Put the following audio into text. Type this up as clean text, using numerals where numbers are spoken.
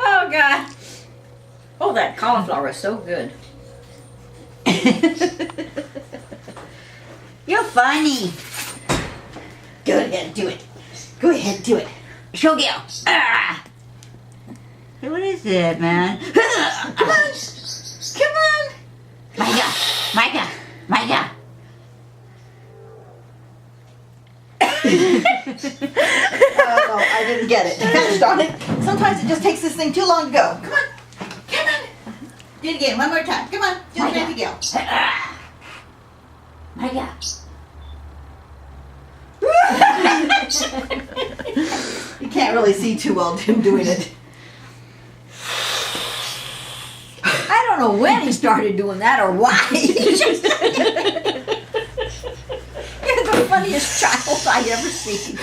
Oh, God. Oh, that cauliflower is so good. You're funny. Go ahead, do it. Go ahead, do it. Show Gail. Ah. Hey, what is it, man? Come on. Come on. Micah. Micah. Micah. Oh, no, I didn't get it. Gosh darn it. Sometimes it just takes this thing too long to go. Come on. Come on. Do it again. One more time. Come on. Do it again to Gail. Micah. You can't really see too well him doing it. I don't know when he started doing that or why. You're the funniest child I ever seen.